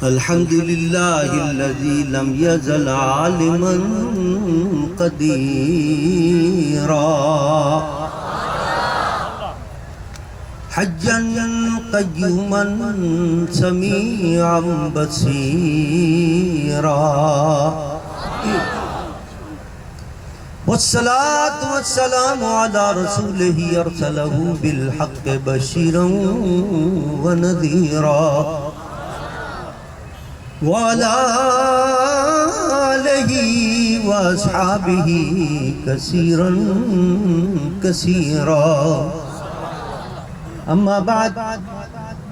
الحمد لله الذي لم يزل عالما قديرا حجا قيوما سميعا بصيرا والصلاة والسلام على رسوله أرسله بالحق بشيرا ونذيرا وعلى آله وأصحابه كثيرا كثيرا أما بعد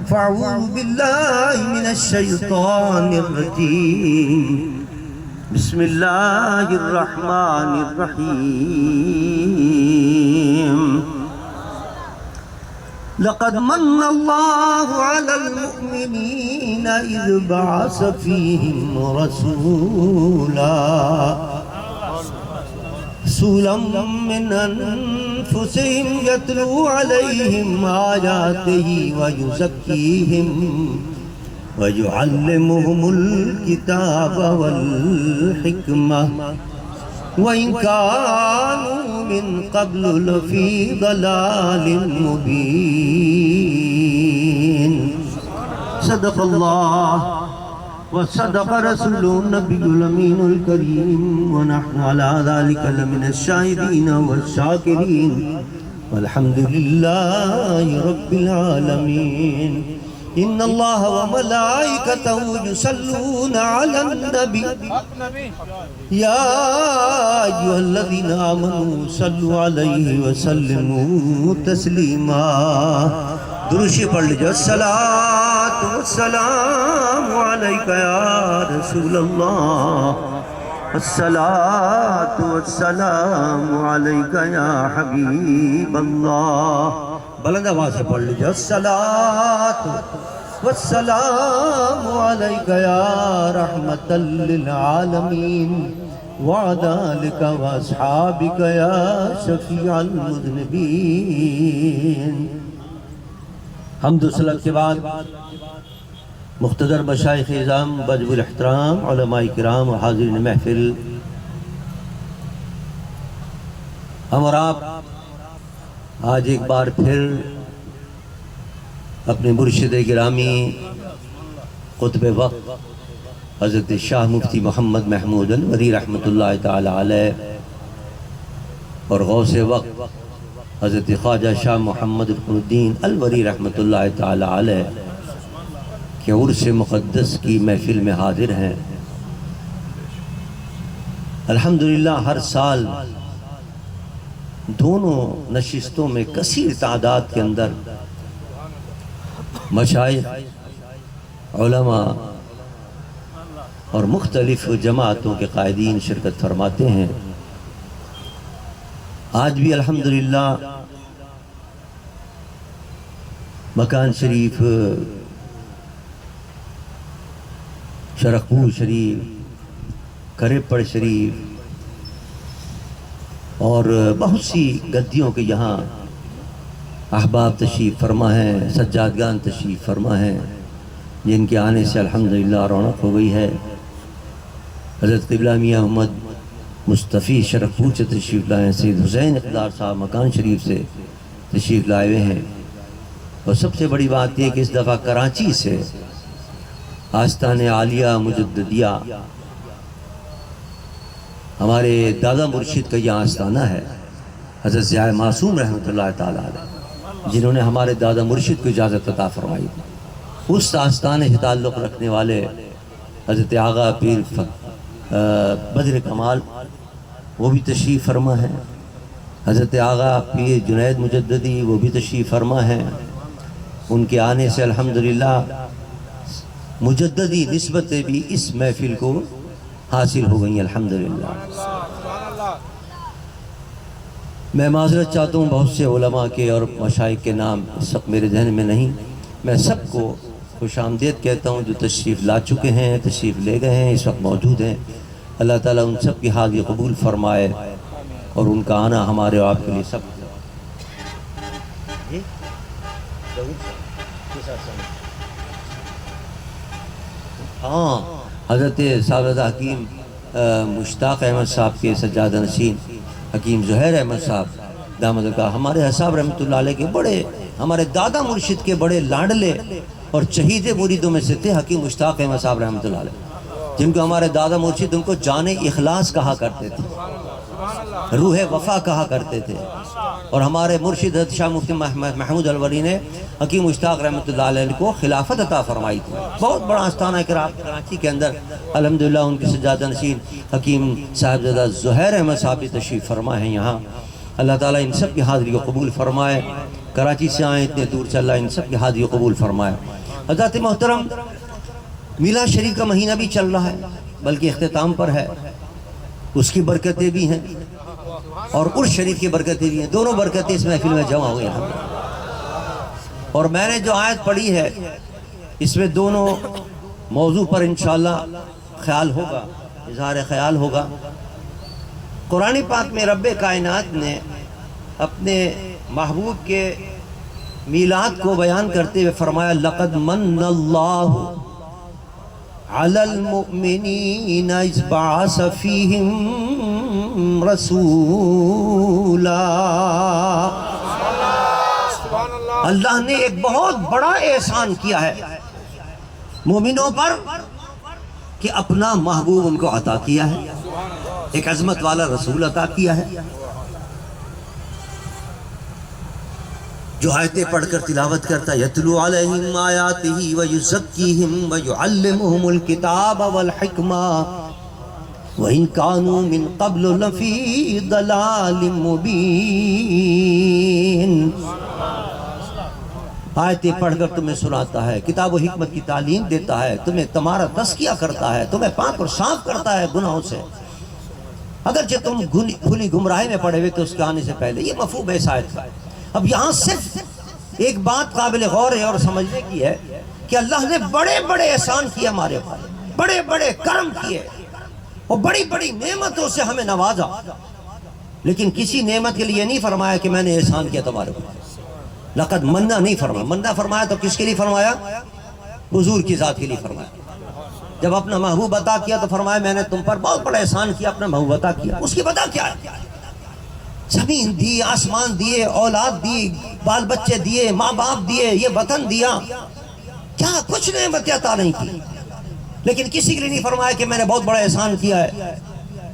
فأعوذ بالله من الشيطان الرجيم بسم الله الرحمن الرحيم لقد من الله على المؤمنين إذ بعث فيهم رسولا من أنفسهم يتلو عليهم آياته ويزكيهم ويعلمهم الكتاب والحكمة وإن كانوا من قبل لفي ضلال مبين صدق الله وصدق رسوله النبي الأمين الكريم ونحن على ذلك لمن الشاهدين والشاكرين والحمد لله رب العالمين إن الله وملائكته يصلون على النبي يا أيها الذين آمنوا صلوا عليه وسلموا تسليما درشی پڑھ لیجئے الصلاة والسلام عليك يا رسول الله الصلاة والسلام عليك يا حبيب الله بلند آواز سے پڑھ لیجئے الصلاة والسلام عليك يا رحمة للعالمين وعلى آلك وأصحابك يا شفيع المذنبين حمد و صلات کے بعد مقتدر مشائخ اعظام واجب الاحترام علماء کرام اور حاضرین محفل، ہم اور آپ آج ایک بار پھر اپنے مرشد گرامی قطب وقت حضرت شاہ مفتی محمد محمود الوری رحمۃ اللہ تعالی علیہ اور غوث وقت حضرت خواجہ شاہ محمد رکن الدین الوری رحمۃ اللہ تعالی علیہ کے عرس مقدس کی محفل میں حاضر ہیں۔ الحمدللہ ہر سال دونوں نشستوں میں کثیر تعداد کے اندر مشائخ، علماء اور مختلف جماعتوں کے قائدین شرکت فرماتے ہیں۔ آج بھی الحمدللہ مکان شریف، شرقپور شریف، کریپڑ شریف اور بہت سی گدیوں کے یہاں احباب تشریف فرما ہیں، سجادگان تشریف فرما ہیں، جن کے آنے سے الحمدللہ رونق ہو گئی ہے۔ حضرت قبلہ میاں محمد مصطفی شرقپور سے تشریف لائے ہیں، سید حسین اقدار صاحب مکان شریف سے تشریف لائے ہوئے ہیں، اور سب سے بڑی بات یہ کہ اس دفعہ کراچی سے آستان عالیہ مجددیہ ہمارے دادا مرشد کا یہ آستانہ ہے، حضرت ضیاء معصوم رحمۃ اللہ تعالیٰ علیہ، جنہوں نے ہمارے دادا مرشد کو اجازت عطا فرمائی۔ اس آستانے سے تعلق رکھنے والے حضرت آغا پیر بدر کمال وہ بھی تشریف فرما ہے، حضرت آغا پیر جنید مجددی وہ بھی تشریف فرما ہے۔ ان کے آنے سے الحمدللہ مجددی نسبتیں بھی اس محفل کو حاصل ہو گئی الحمدللہ۔ میں معذرت چاہتا ہوں بہت سے علماء کے اور مشائخ کے نام اس وقت میرے ذہن میں نہیں، میں سب کو خوش آمدید کہتا ہوں جو تشریف لا چکے ہیں، تشریف لے گئے ہیں، اس وقت موجود ہیں۔ اللہ تعالیٰ ان سب کی حاضری قبول فرمائے اور ان کا آنا ہمارے اور آپ کے لیے سب ہاں حضرت سابقہ حکیم مشتاق احمد صاحب کے سجادہ نشین حکیم زہیر احمد صاحب دامد کا ہمارے حساب رحمۃ اللہ علیہ کے بڑے، ہمارے دادا مرشد کے بڑے لاڈلے اور چہیدے مریدوں میں سے تھے حکیم مشتاق احمد صاحب رحمۃ اللہ علیہ، جن کو ہمارے دادا مرشد ان کو جان اخلاص کہا کرتے تھے، روح وفا کہا کرتے تھے۔ اور ہمارے مرشد حضرت شاہ مفتی محمود الولی نے حکیم مشتاق رحمۃ اللہ علیہ کو خلافت عطا فرمائی تھی۔ بہت بڑا آستانہ کراچی کے اندر الحمدللہ ان کے سجادہ نشین حکیم صاحبزادہ زہیر احمد صاحب بھی تشریف فرما ہیں یہاں۔ اللہ تعالیٰ ان سب کی حاضری کو قبول فرمائے، کراچی سے آئیں اتنے دور سے، اللہ ان سب کی حاضری کو قبول فرمائے۔ حضرات محترم، میلاد شریف کا مہینہ بھی چل رہا ہے، بلکہ اختتام پر ہے، اس کی برکتیں بھی ہیں اور عرس شریف کی برکتیں بھی ہیں، دونوں برکتیں اس محفل میں جمع ہوئی ہیں۔ اور میں نے جو آیت پڑھی ہے اس میں دونوں موضوع پر انشاءاللہ خیال ہوگا، اظہار خیال ہوگا۔ قرآن پاک میں رب کائنات نے اپنے محبوب کے میلاد کو بیان کرتے ہوئے فرمایا لقد من اللہ علی المؤمنین اذ بعث فیہم رسولا۔ اللہ نے ایک بہت بڑا احسان کیا ہے مومنوں پر کہ اپنا محبوب ان کو عطا کیا ہے، ایک عظمت والا رسول عطا کیا ہے جو آیتیں پڑھ کر تلاوت کرتا ہے یتلو علیہم آیاتہ ویزکیہم ویعلمہم الکتاب والحکمہ وَإِن كَانُوا مِن قَبْلُ لَفِي ضَلَالٍ مُبِينٍ۔ آیتیں پڑھ کر تمہیں سناتا ہے، کتاب و حکمت کی تعلیم دیتا ہے، تمہیں تمہارا تزکیہ کرتا ہے، تمہیں پاک اور صاف کرتا ہے گناہوں سے، اگرچہ تم کھلی گمراہی میں پڑے ہوئے تو اس کے آنے سے پہلے۔ یہ مفہوم ہے اس آیت کا۔ اب یہاں صرف ایک بات قابل غور ہے اور سمجھنے کی ہے کہ اللہ نے بڑے بڑے احسان کیے ہمارے اوپر، بڑے بڑے کرم کیے اور بڑی بڑی نعمتوں سے ہمیں نوازا، لیکن کسی نعمت کے لیے نہیں فرمایا کہ میں نے احسان کیا تمہارے اوپر۔ لقد منا نہیں فرمایا، منا فرمایا تو کس کے لیے فرمایا؟ حضور کی ذات کے لیے فرمایا۔ جب اپنا محبوب عطا کیا تو فرمایا میں نے تم پر بہت بڑا احسان کیا، اپنا محبوب عطا کیا۔ اس کی وجہ کیا ہے؟ زمین دی، آسمان دیے، اولاد دی، بال بچے دیے، ماں باپ دیے، یہ وطن دیا، کیا کچھ نعمت عطا نہیں کی، لیکن کسی کے لیے نہیں فرمایا کہ میں نے بہت بڑا احسان کیا ہے،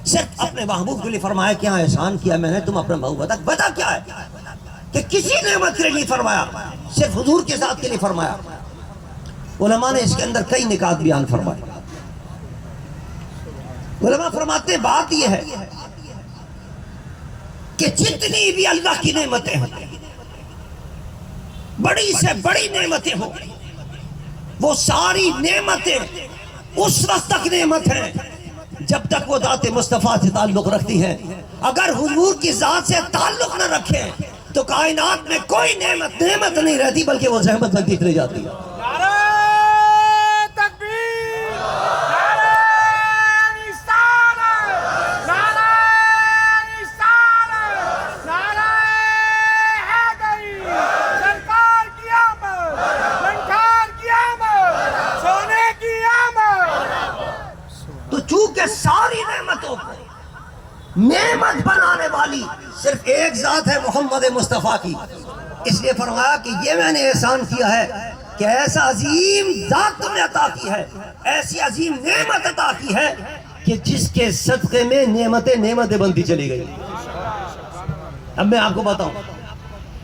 صرف اپنے محبوب کے لیے فرمایا کہ ہاں احسان کیا میں نے تم اپنا محبوب عطا۔ وجہ کیا ہے کہ کسی نعمت کے لیے نہیں فرمایا، صرف حضور کے ذات کے لیے فرمایا۔ علماء نے اس کے اندر کئی نکات بیان فرمائے۔ علماء فرماتے ہیں بات یہ ہے کہ جتنی بھی اللہ کی نعمتیں ہیں، بڑی سے بڑی نعمتیں ہوں، وہ ساری نعمتیں اس وقت تک نعمت ہیں جب تک وہ ذات مصطفیٰ سے تعلق رکھتی ہیں۔ اگر حضور کی ذات سے تعلق نہ رکھیں تو کائنات میں کوئی نعمت نہیں رہتی، بلکہ وہ زحمت لگتی چلی جاتی ہے۔ ساری نعمتوں کو نعمت بنانے والی صرف ایک ذات ہے محمد مصطفیٰ کی، اس لیے فرمایا کہ یہ میں نے احسان کیا ہے کہ ایسا عظیم ذات تم نے عطا کی ہے، ایسی عظیم نعمت عطا کی ہے کہ جس کے صدقے میں نعمتیں بنتی چلی گئی۔ اب میں آپ کو بتاؤں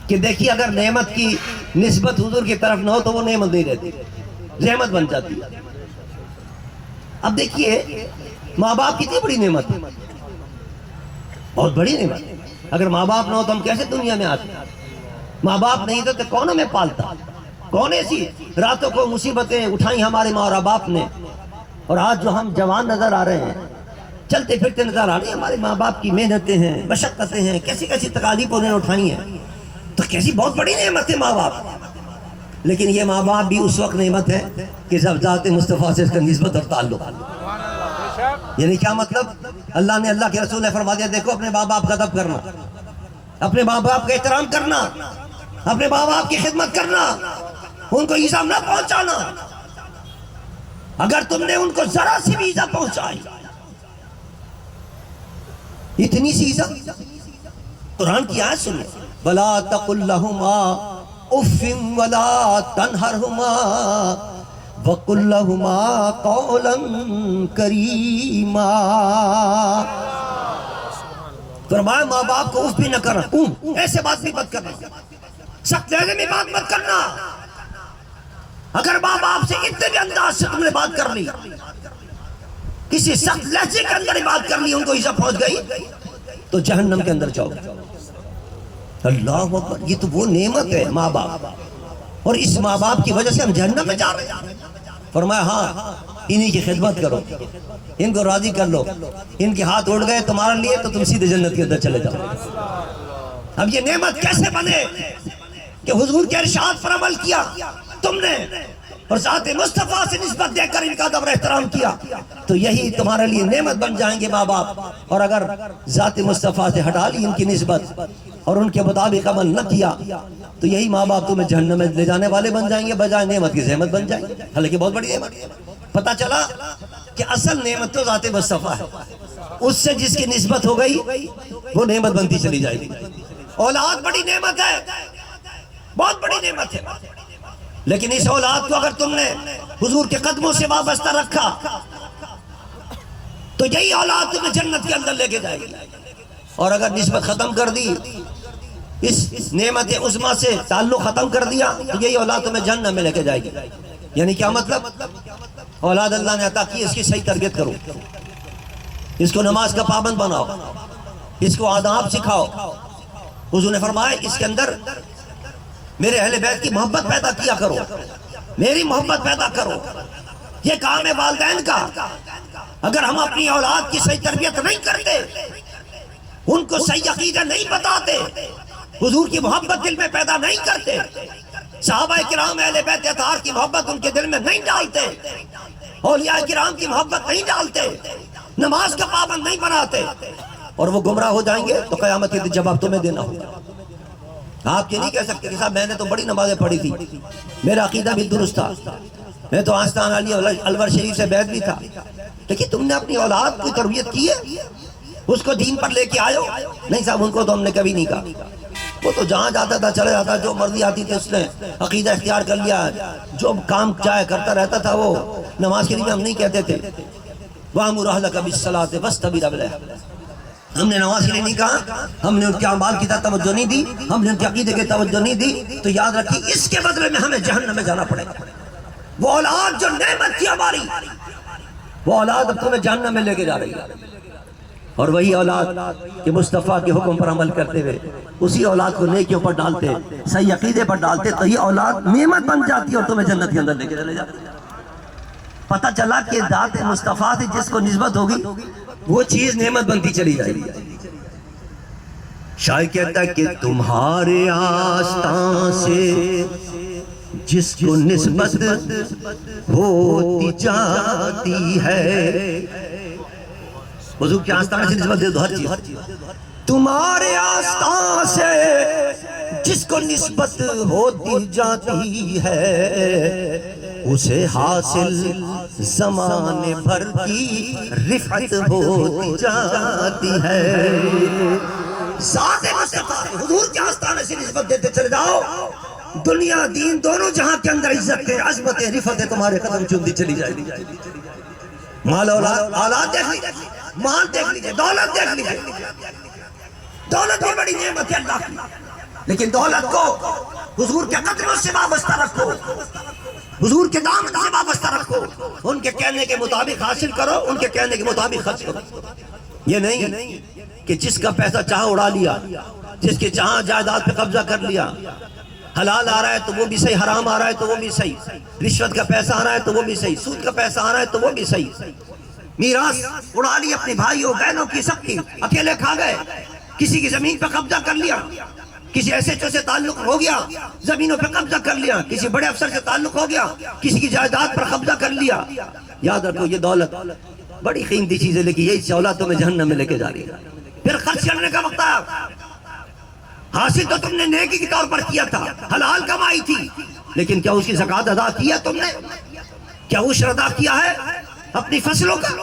کہ دیکھیے اگر نعمت کی نسبت حضور کی طرف نہ ہو تو وہ نعمت نہیں رہتی، رحمت بن جاتی ہے۔ اب دیکھیے ماں باپ کتنی بڑی نعمت ہے، بہت بڑی نعمت۔ اگر ماں باپ نہ ہو تو ہم کیسے دنیا میں آتے؟ ماں باپ نہیں تو کون ہمیں پالتا؟ کون ایسی راتوں کو مصیبتیں اٹھائیں ہمارے ماں اور باپ نے، اور آج جو ہم جوان نظر آ رہے ہیں، چلتے پھرتے نظر آ رہے ہیں، ہمارے ماں باپ کی محنتیں ہیں، مشقتیں ہیں، کیسی کیسی تکالیف انہوں نے اٹھائی ہیں، تو کیسی بہت بڑی نعمت ہے ماں باپ۔ لیکن یہ ماں باپ بھی اس وقت نعمت ہے کہ جب ذات مصطفیٰ سے اس کا نسبت اور تعلق۔ یعنی کیا مطلب؟ اللہ نے، اللہ کے رسول نے فرما دیا دیکھو اپنے ماں باپ کا ادب کرنا، اپنے ماں باپ کا احترام کرنا، اپنے ماں باپ کی خدمت کرنا، ان کو ایذا نہ پہنچانا۔ اگر تم نے ان کو ذرا سی بھی ایذا پہنچائی، اتنی سی ایذا، قرآن کی آیت سنیں، وَلَا تَقُلْ لَهُمَا اُفٍّ وَلَا تَنْهَرْهُمَا وَقُلْ لَهُمَا قَوْلًا كَرِيمًا۔ فرمایا ماں باپ کو اف بھی نہ کرنا، ایسے بات بھی مت کرنا، سخت لہجے میں بات مت کرنا۔ اگر ماں باپ سے اتنے بھی انداز سے تم نے بات کر لی، کسی سخت لہجے کے اندر ہی بات کر لی، ان کو ایذا پہنچ گئی تو جہنم کے اندر جاؤ۔ اللہ اکبر، یہ تو وہ نعمت ہے ماں باپ، اور اس ماں باپ کی وجہ سے ہم جہنم میں جا رہے ہیں۔ فرمایا ہاں انہی کی خدمت کرو، ان کو راضی کر لو، ان کے ہاتھ اڑ گئے تمہارے لیے تو تم سیدھے جنت کے اندر چلے جاؤ۔ اب یہ نعمت کیسے بنے کہ حضور کے ارشاد پر عمل کیا تم نے، اور ذات مصطفیٰ سے نسبت دے کر ان کا ادب اور احترام کیا، تو یہی تمہارے لیے نعمت بن جائیں گے ماں باپ۔ اور اگر ذات مصطفیٰ سے ہٹا لی ان کی نسبت اور ان کے مطابق عمل نہ کیا تو یہی ماں باپ تمہیں جہنم میں لے جانے والے بن جائیں گے، بجائے نعمت کی زحمت بن جائیں گے۔ حالانکہ بہت بڑی نعمت۔ پتہ چلا کہ اصل نعمت تو ذات مصطفیٰ ہے، اس سے جس کی نسبت ہو گئی وہ نعمت بنتی چلی جائے گی۔ اولاد بڑی نعمت ہے، بہت بڑی نعمت ہے، لیکن اس اولاد کو اگر تم نے حضور کے قدموں سے وابستہ رکھا تو یہی اولاد تمہیں جنت کے اندر لے کے جائے گی، اور اگر نسبت ختم کر دی، اس نعمت عظمیٰ سے تعلق ختم کر دیا تو یہی اولاد تمہیں جنت میں لے کے جائے گی۔ یعنی کیا مطلب؟ اولاد اللہ نے عطا کی، اس کی صحیح تربیت کرو، اس کو نماز کا پابند بناؤ، اس کو آداب سکھاؤ۔ حضور نے فرمایا اس کے اندر میرے اہل بیت کی محبت پیدا کیا کرو، میری محبت پیدا کرو، یہ کام ہے والدین کا۔ اگر ہم اپنی اولاد کی صحیح تربیت نہیں کرتے، ان کو صحیح عقیدہ نہیں بتاتے، حضور کی محبت دل میں پیدا نہیں کرتے، صحابہ کرام اہل بیت اطہار کی محبت ان کے دل میں نہیں ڈالتے، اولیاء کرام کی محبت نہیں ڈالتے، نماز کا پابند نہیں بناتے، اور وہ گمراہ ہو جائیں گے تو قیامت کے دن جواب تمہیں دینا ہوگا۔ آپ یہ نہیں کہہ سکتے کہ صاحب میں نے تو بڑی نمازیں پڑھی تھی، میرا عقیدہ بھی درست تھا، میں تو آستان علی الور شریف سے بیعت بھی تھا، لیکن تم نے اپنی اولاد کی تربیت کی ہے، اس کو دین پر لے کے آئے ہو؟ نہیں صاحب ان کو تو ہم نے کبھی نہیں کہا، وہ تو جہاں جاتا تھا چلے جاتا، جو مرضی آتی تھی اس نے عقیدہ اختیار کر لیا، جو کام چاہے کرتا رہتا تھا۔ وہ نماز کے لیے ہم نہیں کہتے تھے وَأْمُرْ أَهْلَكَ بِالصَّلَاةِ وَاسْتَبِرْ عَلَيْهَا، ہم نے نماز کے لیے نہیں کہا، ہم نے ان کے اعمال کی طرف توجہ نہیں دی، ہم نے ان کے عقیدے کی توجہ نہیں دی، تو یاد رکھیے اس کے بدلے میں ہمیں جہنم میں جانا پڑے گا۔ وہ اولاد جو نعمت تھی ہماری، وہ اولاد اب تمہیں جہنم میں لے کے جا رہی ہے، اور وہی اولاد کہ مصطفیٰ کے حکم پر عمل کرتے ہوئے اسی اولاد کو نیکیوں پر ڈالتے، صحیح عقیدے پر ڈالتے، تو یہ اولاد نعمت بن جاتی ہے اور تمہیں جنت کے اندر لے کے چلے جاتے۔ پتہ چلا کہ ذات مصطفیٰ سے جس کو نسبت ہوگی وہ چیز نعمت بنتی چلی جائے گی۔ شاعر کہتا ہے کہ تمہارے آستان سے جس کو نسبت ہوتی جاتی ہے، حضور کے آستان سے نسبت دے دو ہر چیز، تمہارے آستان سے جس کو نسبت ہوتی جاتی ہے، اسے حاصل زمانے بھر کی رفعت ہوتی جاتی ہے۔ ذات مصطفیٰ حضور کے آستانے سے نسبت دیتے چلے جاؤ، دنیا دین دونوں جہاں کے اندر عزت ہے، عظمت ہے، رفعت ہے، تمہارے قدم چومتی چلی جائے گی۔ مال اولاد دیکھ لیجئے، مال دیکھ لیجئے، دولت دیکھ لیجئے، دولت بھی بڑی نعمت ہے اللہ کی، لیکن دولت کو حضور کے قدموں سے وابستہ رکھو، حضور کے دامن سے وابستہ رکھو، ان کے کہنے کے مطابق حاصل کرو، ان کے کہنے کے مطابق خرچ کرو۔ یہ نہیں کہ جس کا پیسہ چاہا اڑا لیا، جس کے چاہا جائیداد پہ قبضہ کر لیا، حلال آ رہا ہے تو وہ بھی صحیح، حرام آ رہا ہے تو وہ بھی صحیح، رشوت کا پیسہ آ رہا ہے تو وہ بھی صحیح، سود کا پیسہ آ رہا ہے تو وہ بھی صحیح، میراث اڑا لی اپنے بھائیوں بہنوں کی، سب کی، اکیلے کھا گئے، کسی کی زمین پہ قبضہ کر لیا، کسی ایسے چو سے تعلق ہو گیا، زمینوں پہ قبضہ کر لیا، کسی بڑے افسر سے تعلق ہو گیا، کسی کی جائیداد پر قبضہ کر لیا۔ یاد رکھو یہ دولت بڑی قیمتی چیز ہے، لیکن یہی اولاد تمہیں جہنم میں لے کے جا رہی ہے۔ پھر خرچ کرنے کا وقت آیا، حاصل تو تم نے نیکی کے طور پر کیا تھا، حلال کمائی تھی، لیکن کیا اس کی زکوٰۃ ادا کیا تم نے؟ کیا عشر ادا کیا ہے اپنی فصلوں کا؟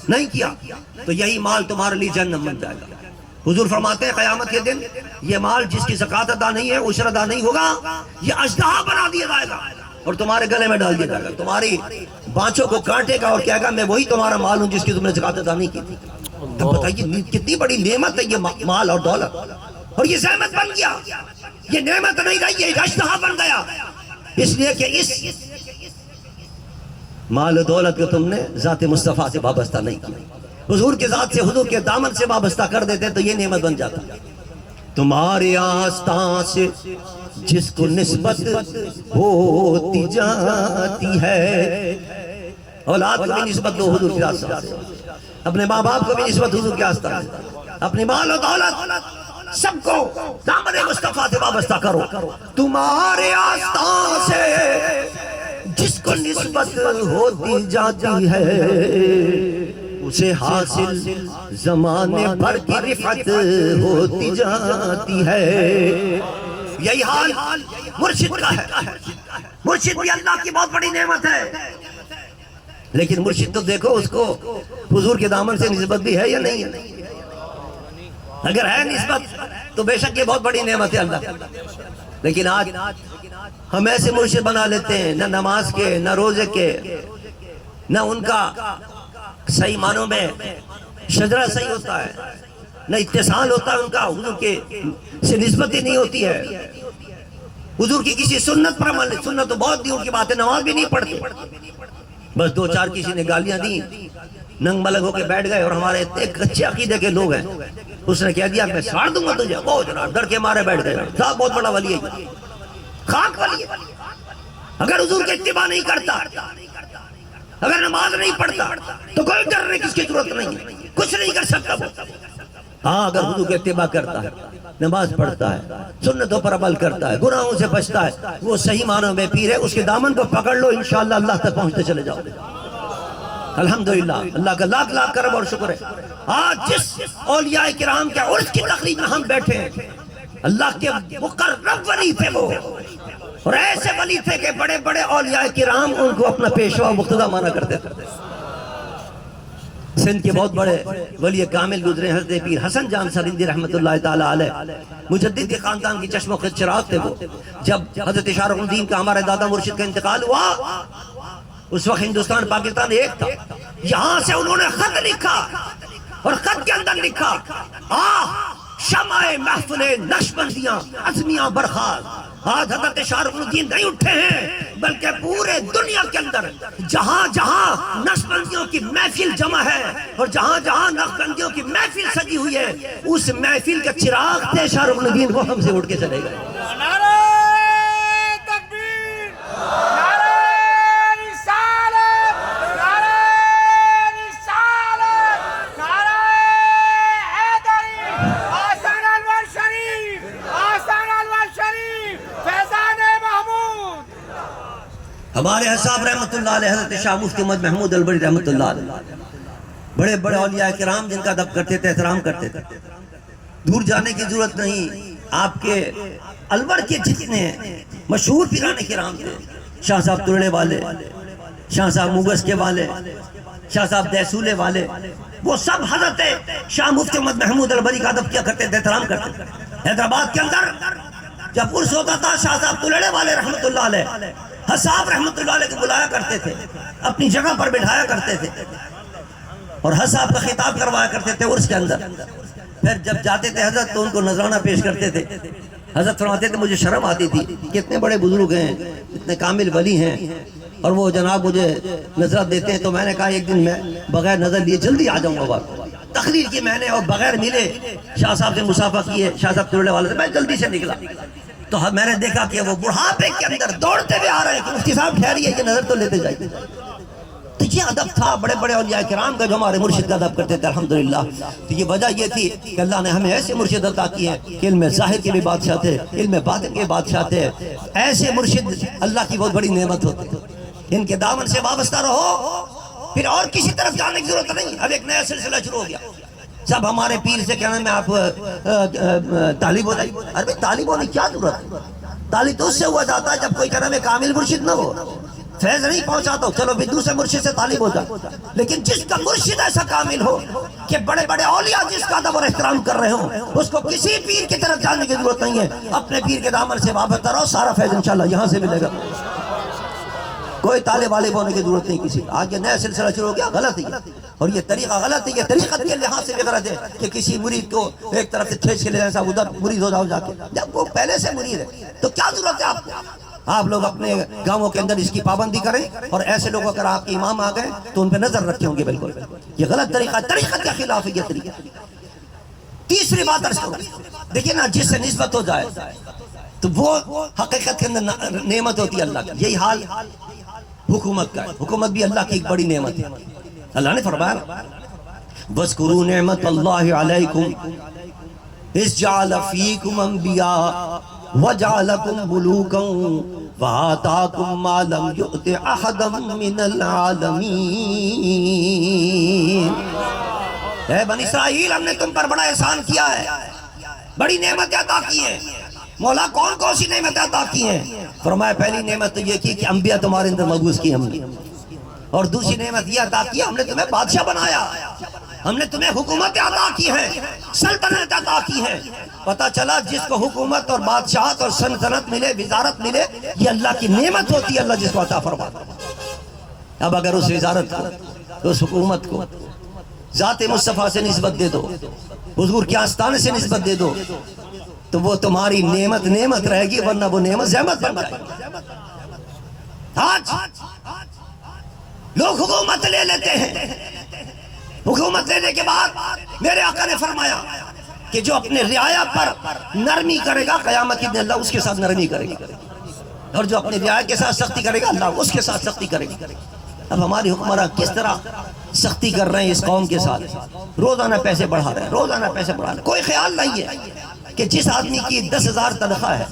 نہیں کیا، تو یہی مال تمہارے لیے جہنم بن جائے گا۔ حضور فرماتے ہیں قیامت کے دن یہ مال جس کی زکوٰۃ ادا نہیں ہے، عشر ادا نہیں ہوگا، یہ اژدہا بنا دیا جائے گا اور تمہارے گلے میں ڈال دیا جائے گا، تمہاری بانچوں کو کاٹے گا اور کہے گا میں وہی تمہارا مال ہوں جس کی تم نے زکوٰۃ ادا نہیں کی تھی۔ تب بتائیے کتنی بڑی نعمت ہے یہ مال اور دولت، اور یہ زحمت بن گیا، یہ نعمت نہیں رہی، یہ اژدہا بن گیا، اس لیے کہ اس مال و دولت کو تم نے ذات مصطفیٰ سے وابستہ نہیں کیا، حضور کے ذات سے، حضور کے دامن سے وابستہ کر دیتے تو یہ نعمت بن جاتا۔ تمہارے آستان سے جس کو نسبت ہوتی جاتی ہے، اولاد کو بھی نسبت دو حضور کے آستان سے، اپنے ماں باپ کو بھی نسبت حضور کے آستان سے، اپنی مال و دولت سب کو دامن مصطفیٰ سے وابستہ کرو۔ تمہارے آستان سے جس کو نسبت ہوتی جاتی ہے، اسے حاصل زمانے بھر کی رفعت ہوتی جاتی ہے۔ یہی حال مرشد کا ہے، مرشد بھی اللہ کی بہت بڑی نعمت ہے، لیکن مرشد تو دیکھو اس کو حضور کے دامن سے نسبت بھی ہے یا نہیں ہے؟ اگر ہے نسبت تو بے شک یہ بہت بڑی نعمت ہے اللہ کی، لیکن آج ہم ایسے مرشد بنا لیتے ہیں، نہ نماز کے، نہ روزے کے، نہ ان کا صحیح معنوں میں شجرہ صحیح ہوتا ہے، نہ اتصال ہوتا ہے ان کا، حضور کے سے نسبت ہی نہیں ہوتی ہے، حضور کی کسی سنت پر عمل، سنت تو بہت دور کی بات ہے، نماز بھی نہیں پڑھتے، بس دو چار کسی نے گالیاں دی، ننگ ملنگ ہو کے بیٹھ گئے، اور ہمارے اتنے کچے عقیدے کے لوگ ہیں، اس نے کہہ دیا میں ساڑ دوں گا تجھے، وہ جناب ڈر کے مارے بیٹھ گئے، صاحب بہت بڑا ولی ہے، خاک ولی ہے، اگر حضور کی اتباع نہیں کرتا، اگر نماز نہیں پڑھتا تو کوئی کرنے کی اس کی ضرورت نہیں ہے، کچھ نہیں کر سکتا وہ۔ ہاں اگر حضور کی اتباع کرتا ہے، نماز پڑھتا ہے، سنتوں پر عمل کرتا ہے، گناہوں سے بچتا ہے، وہ صحیح معنوں میں پیر ہے، اس کے دامن کو پکڑ لو، انشاءاللہ اللہ تک پہنچتے چلے جاؤ۔ الحمدللہ اللہ کا لاکھ لاکھ کرم اور شکر ہے، آج جس اولیاء کرام کے عرس کی تقریب میں ہم بیٹھے ہیں، اللہ کے مقرب ولی تھے وہ، اور ایسے ولی تھے کہ بڑے بڑے اولیاء کرام ان کو اپنا پیشوا مقتدی مانا کرتے تھے۔ سندھ کے بہت بڑے ولی کامل گزرے، حضرت پیر حسن جان سرندی رحمت اللہ تعالیٰ علیہ، مجدد کے خاندان کی چشم و چراغ تھے وہ۔ جب حضرت شارق الدین کا، ہمارے دادا مرشد کا انتقال ہوا، اس وقت ہندوستان پاکستان ایک تھا، یہاں سے انہوں نے خط لکھا، اور خط کے اندر لکھا شمع محفل نشبندیاں عزمیاں برخاست۔ آج حضرت شارق الدین نہیں اٹھے ہیں، بلکہ پورے دنیا کے اندر جہاں جہاں نقشبندیوں کی محفل جمع ہے، اور جہاں جہاں نقشبندیوں کی محفل سجی ہوئی ہے، اس محفل کا چراغ تھے شارق الدین، وہ ہم سے اٹھ کے چلے گئے۔ ہمارے حساب رحمت اللہ علیہ، حضرت شاہ مفتی محمود البری رحمت اللہ علیہ، بڑے بڑے اولیاء کرام جن کا ادب کرتے تھے، احترام کرتے تھے، دور جانے کی ضرورت نہیں۔ آپ کے الور کے جتنے مشہور پیران کرام تھے، شاہ صاحب ترڑے والے، شاہ صاحب موگس کے والے، شاہ صاحب دیسولے والے، وہ سب حضرت شاہ مفتی محمود البری کا ادب کیا کرتے تھے، احترام کرتے تھے۔ حیدرآباد کے اندر جب عرس ہوتا تھا، شاہ صاحب ترڑے والے رحمت اللہ علیہ حساب رحمت اللہ علیہ کو بلایا کرتے تھے، اپنی جگہ پر بٹھایا کرتے تھے، اور حساب کا خطاب کروایا کرتے تھے عرس کے اندر۔ پھر جب جاتے تھے حضرت تو ان کو نذرانہ پیش کرتے تھے۔ حضرت فرماتے تھے مجھے شرم آتی تھی کہ اتنے بڑے بزرگ ہیں، اتنے کامل ولی ہیں، اور وہ جناب مجھے نظرت دیتے ہیں، تو میں نے کہا ایک دن میں بغیر نظر لیے جلدی آ جاؤں گا۔ تقریر کی میں نے، اور بغیر ملے شاہ صاحب سے مصافحہ کیے، شاہ صاحب ترڑے والے سے میں جلدی سے نکلا، تو میں نے دیکھا کہ وہ بڑھاپے کے اندر دوڑتے ہوئے آ رہے ہیں کہ مفتی صاحب ٹھہریے، یہ نظر تو لیتے جائیے۔ تو یہ ادب تھا بڑے بڑے اولیاء کرام کا جو ہمارے مرشد کا ادب کرتے تھے الحمدللہ۔ تو یہ وجہ یہ تھی کہ اللہ نے ہمیں ایسے مرشد عطا کیے ہیں کہ علم ظاہر کے بھی بادشاہ تھے، علم باطن کے بادشاہ تھے۔ ایسے مرشد اللہ کی بہت بڑی نعمت ہوتے ہیں، ان کے دامن سے وابستہ رہو، پھر اور کسی طرف جانے کی ضرورت نہیں۔ اب ایک نیا سلسلہ شروع ہو گیا، سب ہمارے پیر سے کہنا میں آپ طالب ہو جائیے۔ ارے طالب ہونے کیا ضرورت ہے؟ طالب تو اس سے ہوا جاتا ہے جب کوئی کہنا میں کامل مرشد نہ ہو۔ فیض نہیں پہنچا تو چلو بھی دوسرے مرشد سے طالب ہو جائے، لیکن جس کا مرشد ایسا کامل ہو کہ بڑے بڑے اولیاء جس کا ادب اور احترام کر رہے ہوں، اس کو کسی پیر کی طرف جانے کی ضرورت نہیں ہے، اپنے پیر کے دامن سے وابستہ رہو، سارا فیض انشاءاللہ یہاں سے ملے گا، کوئی طالب والب ہونے کی ضرورت نہیں کسی۔ آج یہ نیا سلسلہ شروع ہو گیا، غلط ہے اور یہ طریقہ غلط ہے، یہ طریقت کے لحاظ سے بھی غلط ہے کہ کسی مرید کو ایک طرف سے کھینچ کے لے جائیں، صاحب ادھر مرید ہو جاؤ جا کے، جب وہ پہلے سے مرید ہے تو کیا ضرورت ہے آپ کو؟ آپ لوگ اپنے گاؤں کے اندر اس کی پابندی کریں، اور ایسے لوگ اگر آپ کے امام آ گئے تو ان پہ نظر رکھے ہوں گے، بالکل یہ غلط طریقہ ہے، طریقت کے خلاف ہے یہ طریقہ۔ تیسری بات عرض کروں، دیکھیں نا، جس سے نسبت ہو جائے تو وہ حقیقت کے اندر نعمت ہوتی ہے اللہ کی۔ یہی حال حکومت کا ہے، حکومت بھی اللہ کی ایک بڑی نعمت ہے۔ اللہ نے فرمایا وَاذْكُرُوا نِعْمَةَ اللَّهِ عَلَيْكُمْ إِذْ جَعَلَ فِيكُمْ أَنْبِيَاءَ وَجَعَلَكُمْ مُلُوكًا وَآتَاكُمْ مَا لَمْ يُؤْتِ أَحَدًا مِّنَ الْعَالَمِينَ۔ اے بنی اسرائیل، ہم نے تم پر بڑا احسان کیا ہے، بڑی نعمتیں عطا کی ہیں۔ مولا کون کون سی نعمتیں عطا کی ہیں؟ فرمایا پہلی نعمت تو یہ کی کہ انبیاء تمہارے اندر مبعوث کی ہم نے، اور دوسری نعمت یہ عطا کی ہم نے تمہیں بادشاہ بنایا، ہم نے تمہیں حکومت عطا کی ہے، سلطنت عطا کی ہے۔ پتہ چلا جس کو حکومت اور بادشاہت اور سلطنت ملے، وزارت ملے، یہ اللہ کی نعمت ہوتی ہے، اللہ جس کو عطا فرماتا ہے۔ اب اگر اس وزارت کو، اس حکومت کو ذات مصطفیٰ سے نسبت دے دو، حضور کے آستانے سے نسبت دے دو، تو وہ تمہاری نعمت رہے گی، ورنہ وہ نعمت زحمت بن جائے گی۔ آج لوگ حکومت لے لیتے ہیں، حکومت لینے کے بعد میرے آقا نے فرمایا کہ جو اپنے رعایا پر نرمی کرے گا، قیامت کے دن اللہ اس کے ساتھ نرمی کرے گا، اور جو اپنے رعایا کے ساتھ سختی کرے گا، اللہ اس کے ساتھ سختی کرے گا۔ اب ہماری حکمراں کس طرح سختی کر رہے ہیں اس قوم کے ساتھ، روزانہ پیسے بڑھا رہے ہیں، روزانہ پیسے بڑھا رہے ہیں۔ کوئی خیال نہیں ہے کہ جس آدمی کی 10,000 تنخواہ ہے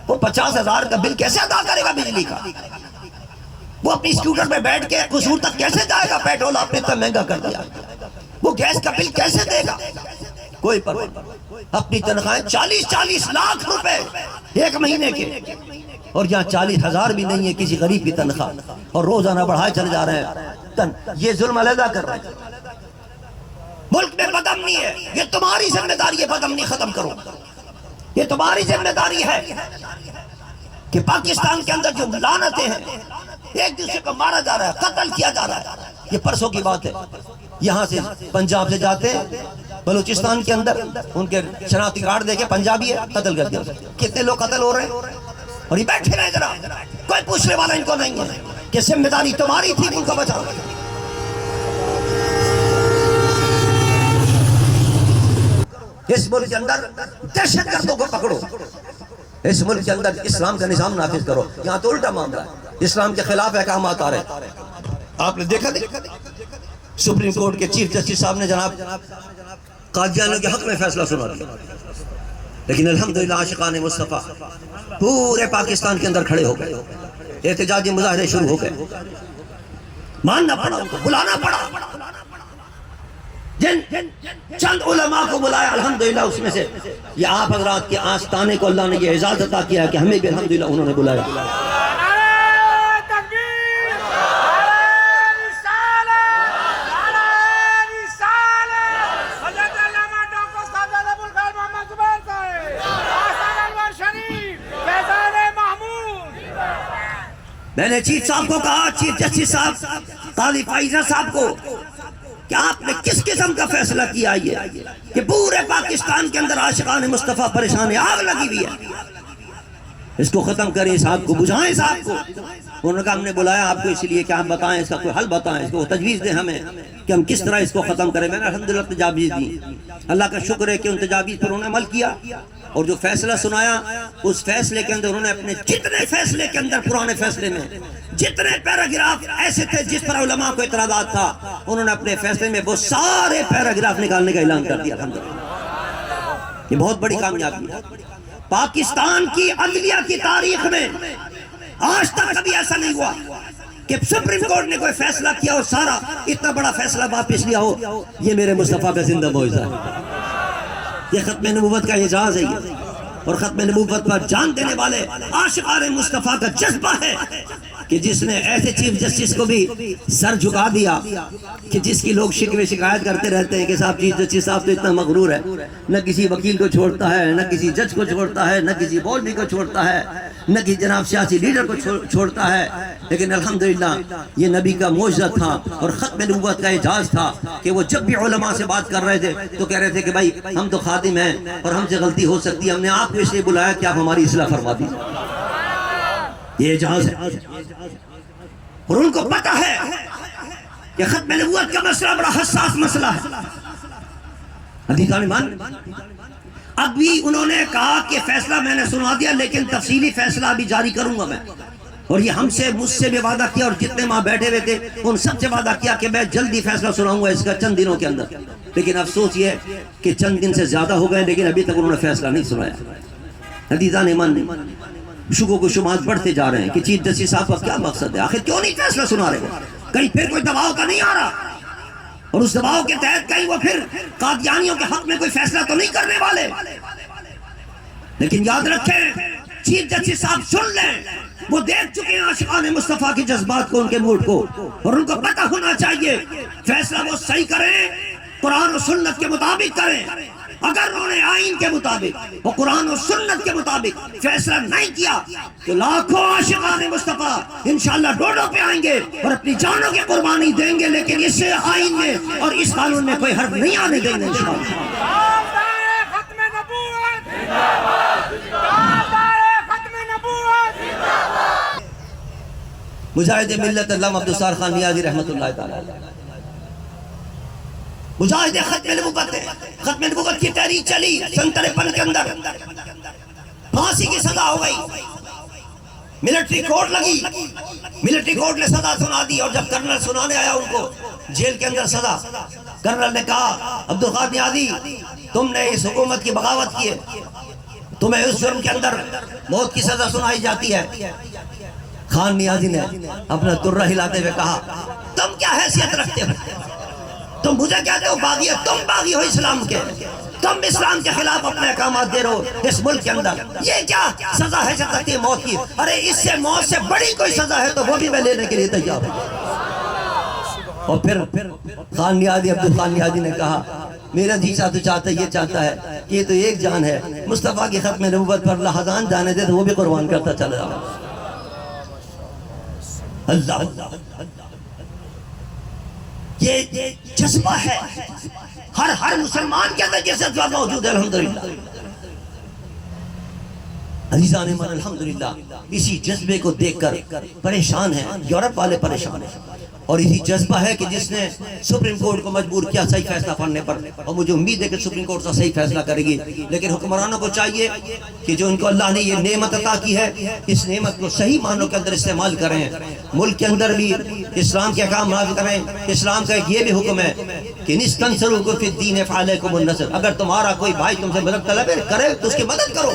وہ 50,000 کا بل کیسے ادا کرے گا بجلی کا؟ وہ اپنی اسکوٹر پہ بیٹھ کے قصور تک کیسے جائے گا؟ پیٹرول آپ نے اتنا مہنگا کر دیا، وہ گیس کا بل کیسے دے گا؟ کوئی پرواہ نہیں۔ اپنی تنخواہیں 40 لاکھ روپے ایک مہینے کے، اور یہاں 40,000 بھی نہیں ہے کسی غریب کی تنخواہ، اور روزانہ بڑھائے چلے جا رہے ہیں۔ یہ ظلم علیحدہ کر رہے ہیں۔ ملک میں بدامنی ہے، یہ تمہاری ذمہ داری ہے، بدامنی ختم کرو، یہ تمہاری ذمہ داری ہے کہ پاکستان کے اندر جو لعنتیں ہیں، ایک دوسرے کو مارا جا رہا ہے، قتل کیا جا رہا ہے، یہ پرسوں کی بات ہے۔ یہاں سے پنجاب سے جاتے ہیں بلوچستان کے اندر، ان کے شناختی کارڈ دے کے پنجابی ہے، قتل کر دیا۔ کتنے لوگ قتل ہو رہے ہیں، اور یہ بیٹھے رہے، ذرا کوئی پوچھنے والا ان کو نہیں ہے کہ ذمہ داری تمہاری تھی ان کو بچاؤ۔ اس ملک کے اندر دہشت گردوں کو پکڑو، اس ملک کے اندر اسلام کا نظام نافذ کرو۔ یہاں تو الٹا معاملہ ہے، اسلام کے خلاف احکامات آ رہے ہیں۔ آپ نے دیکھا سپریم کورٹ کے چیف جسٹس صاحب نے جناب قادیانیوں کے حق میں فیصلہ سنا دیا، لیکن الحمدللہ عاشقان مصطفیٰ پورے پاکستان کے اندر کھڑے ہو گئے، احتجاجی مظاہرے شروع ہو گئے، ماننا پڑا، ان کو بلانا پڑا۔ جن چند علماء کو بلایا، الحمدللہ اس میں سے یہ آپ حضرات کے آستانے کو اللہ نے یہ اعزاز عطا کیا ہے کہ ہمیں بھی الحمدللہ انہوں نے بلایا۔ میں نے چیف صاحب کو کہا، چیف جسٹس صاحب قاضی فائزہ صاحب کو، کہ آپ نے کس قسم کا فیصلہ کیا یہ کہ پورے پاکستان کے اندر عاشقان مصطفیٰ پریشان ہے، آگ لگی ہوئی ہے، اس کو ختم کریں، اس آگ کو بجھائیں، اس آگ کو۔ انہوں نے کہا ہم نے بلایا آپ کو اس لیے کہ آپ بتائیں، اس کا کوئی حل بتائیں، اس کو تجویز دیں ہمیں کہ ہم کس طرح اس کو ختم کریں۔ میں نے الحمدللہ تجاویز دی، اللہ کا شکر ہے کہ ان تجاویز پر انہوں نے عمل کیا، اور جو فیصلہ سنایا اس فیصلے کے اندر انہوں نے اپنے جتنے فیصلے کے اندر، پرانے فیصلے میں جتنے پیراگراف ایسے تھے جس پر علماء کو اعتراضات تھا، انہوں نے اپنے فیصلے میں وہ سارے پیراگراف نکالنے کا اعلان کر دیا۔ الحمدللہ یہ بہت بڑی کامیابی ہے پاکستان کی عدلیہ کی تاریخ میں، آج تک کبھی ایسا نہیں ہوا کہ سپریم کورٹ نے کوئی فیصلہ کیا اور سارا اتنا بڑا فیصلہ واپس لیا ہو۔ یہ میرے مصطفیٰ کا زندہ معجزہ ہے، یہ ختم نبوت کا اعزاز ہے، اور ختم نبوت پر جان دینے والے عاشقان مصطفیٰ کا جذبہ ہے کہ جس نے ایسے چیف جسٹس کو بھی سر جھکا دیا کہ جس کی لوگ شکوے شکایت کرتے رہتے ہیں کہ صاحب چیف جسٹس صاحب تو اتنا مغرور ہے، نہ کسی وکیل کو چھوڑتا ہے، نہ کسی جج کو چھوڑتا ہے، نہ کسی مولوی کو چھوڑتا ہے، نہ کسی جناب سیاسی لیڈر کو چھوڑتا ہے. لیکن الحمدللہ یہ نبی کا معجزہ تھا اور ختم نبوت کا اعجاز تھا کہ وہ جب بھی علماء سے بات کر رہے تھے تو کہہ رہے تھے کہ بھائی ہم تو خادم ہیں اور ہم سے غلطی ہو سکتی ہے، ہم نے آپ کو اس لیے بلایا کہ آپ ہماری اصلاح فرما دیجیے. یہ اعجاز ہے اور ان کو پتہ ہے کہ ختم نبوت کا مسئلہ بڑا حساس مسئلہ ہے. حدیثان ایمان اب بھی انہوں نے کہا کہ فیصلہ میں نے سنا دیا لیکن تفصیلی فیصلہ ابھی جاری کروں گا میں، اور یہ مجھ سے بھی وعدہ کیا اور جتنے ماں بیٹھے ہوئے تھے ان سب سے وعدہ کیا کہ میں جلدی فیصلہ سناؤں گا اس کا چند دنوں کے اندر. لیکن افسوس یہ کہ چند دن سے زیادہ ہو گئے لیکن ابھی تک انہوں نے فیصلہ نہیں سنایا. حدیثان ایمان شکوک و شبہات بڑھتے جا رہے ہیں کہ چیف جسٹس صاحب کا کیا مقصد ہے، آخر کیوں نہیں فیصلہ سنا رہے ہو؟ کہیں پھر کوئی دباؤ تو نہیں آ رہا، اور اس دباؤ کے تحت کہیں وہ پھر قادیانیوں کے حق میں کوئی فیصلہ تو نہیں کرنے والے. لیکن یاد رکھیں چیف جسٹس صاحب سن لیں، وہ دیکھ چکے ہیں عاشقان مصطفیٰ کے جذبات کو، ان کے موڈ کو، اور ان کو پتہ ہونا چاہیے فیصلہ وہ صحیح کریں، قرآن و سنت کے مطابق کریں. اگر انہوں نے آئین کے مطابق اور قرآن و سنت کے مطابق فیصلہ نہیں کیا تو لاکھوں عاشقان مصطفیٰ انشاءاللہ ڈوڈوں پہ آئیں گے اور اپنی جانوں کی قربانی دیں گے، لیکن اس آئین میں اور اس قانون میں کوئی حرف نہیں آنے دیں گے انشاءاللہ. مجاہد ملت علامہ عبدالستار خان نیازی رحمت اللہ تعالی مجاہد ختم نبوت ہے. ختم نبوت کی تحریک چلی سن 53 کے اندر، پھانسی کی سزا ہو گئی، ملٹری کورٹ لگی، ملٹری کورٹ نے سزا سنا دی، اور جب کرنل سنانے آیا ان کو جیل کے اندر سزا، کرنل نے کہا عبدالقادر نیازی تم نے اس حکومت کی بغاوت کی ہے، تمہیں اس جرم کے اندر موت کی سزا سنائی جاتی ہے. خان نیازی نے اپنا ترہ ہلاتے ہوئے کہا تم کیا حیثیت رکھتے ہو، تم مجھے کہتے ہو باغی ہے، تم باغی ہو اسلام کے، تم اسلام کے خلاف اپنے احکامات دے رہے ہو اس ملک کے اندر، یہ کیا سزا ہے سکتی ہے موت کی؟ ارے اس سے موت سے بڑی کوئی سزا ہے تو وہ بھی میں لینے کے لیے تیار ہوں. اور پھر خان نیازی عبدالخان نیازی نے کہا میرا جی تو چاہتا ہے، یہ چاہتا ہے کہ یہ تو ایک جان ہے، مصطفیٰ کی ختم نبوت پر لحظان جانے دے تو وہ بھی قربان کرتا چلا جاؤں. اللہ یہ جذبہ ہے ہر مسلمان کے اندر، یہ جذبہ موجود ہے الحمدللہ. عزیزان ایمان الحمدللہ اسی جذبے کو دیکھ کر پریشان ہیں یورپ والے، پریشان ہیں، اور اسی جذبہ ہے کہ جس نے سپریم کورٹ کو مجبور کیا صحیح فیصلہ پڑھنے پر، اور مجھے امید ہے کہ سپریم کورٹ صحیح فیصلہ کرے گی. لیکن حکمرانوں کو چاہیے کہ جو ان کو اللہ نے یہ نعمت عطا کی ہے اس نعمت کو صحیح معنوں کے اندر استعمال کریں، ملک کے اندر بھی اسلام کے احکام نافذ کریں. اسلام کا ایک یہ بھی حکم ہے کہ نستنصرکم فی الدین فعلیکم النصر، اگر تمہارا کوئی بھائی تم سے مدد طلب کرے تو اس کی مدد کرو.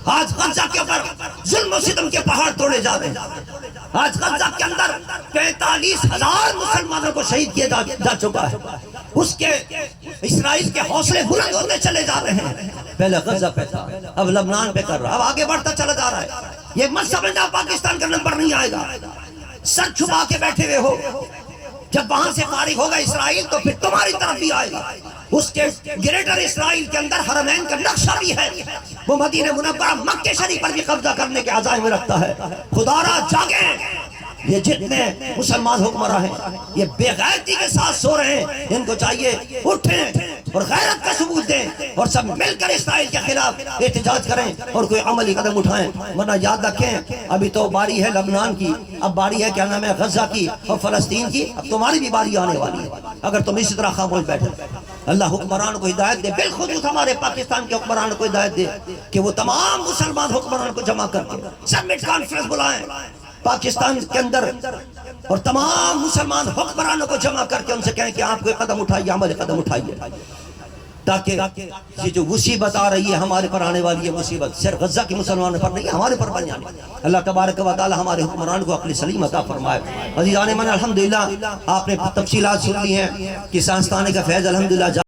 آج غزہ کے اوپر ظلم و ستم کے پہاڑ توڑے جا رہے ہیں، آج غزہ کے اندر 45,000 مسلمانوں کو شہید کیا جا چکا ہے، اس کے اسرائیل کے حوصلے بلند ہوتے چلے جا رہے ہیں. پہلے غزہ پہ تھا، اب لبنان پہ کر رہا، اب آگے بڑھتا چلا جا رہا ہے. یہ مت سمجھنا پاکستان کا نمبر نہیں آئے گا، سر چھپا کے بیٹھے ہوئے ہو، جب وہاں سے فارغ ہوگا اسرائیل تو پھر تمہاری طرف بھی آئے گا. اس کے گریٹر اسرائیل کے اندر حرمین کا نقشہ بھی ہے، وہ مدینہ منورہ مکہ شریف پر بھی قبضہ کرنے کے عزائم میں رکھتا ہے. خدا را جاگیں، یہ جتنے مسلمان حکمراں ہیں یہ بے غیرتی کے ساتھ سو رہے ہیں، ان کو چاہیے اٹھیں اور غیرت کا ثبوت دیں اور سب مل کر اسرائیل کے خلاف احتجاج کریں اور کوئی عملی قدم اٹھائیں. ورنہ یاد رکھیں ابھی تو باری ہے لبنان کی، اب باری ہے کیا نام ہے غزہ کی اور فلسطین کی، اب تمہاری بھی باری آنے والی ہے اگر تم اسی طرح خاموش بیٹھے. اللہ حکمران کو ہدایت دے، بالخصوص ہمارے پاکستان کے حکمران کو ہدایت دے کہ وہ تمام مسلمان حکمران کو جمع کر کے سمٹ کانفرنس بلائیں پاکستان کے اندر اور تمام مسلمان حکمرانوں کو جمع کر کے ان سے کہیں کہ آپ کوئی قدم اٹھائیے، عمل قدم اٹھائیے، تاکہ یہ جو مصیبت آ رہی ہے ہمارے پر آنے والی ہے مصیبت صرف غزہ کی مسلمانوں پر نہیں ہمارے پر بن جانے. اللہ تبارک و تعالی ہمارے حکمران کو عقل سلیم عطا فرمائے. عزیزان من الحمدللہ آپ نے تفصیلات سن لی ہیں کہ سائنسدانی کا فیض الحمدللہ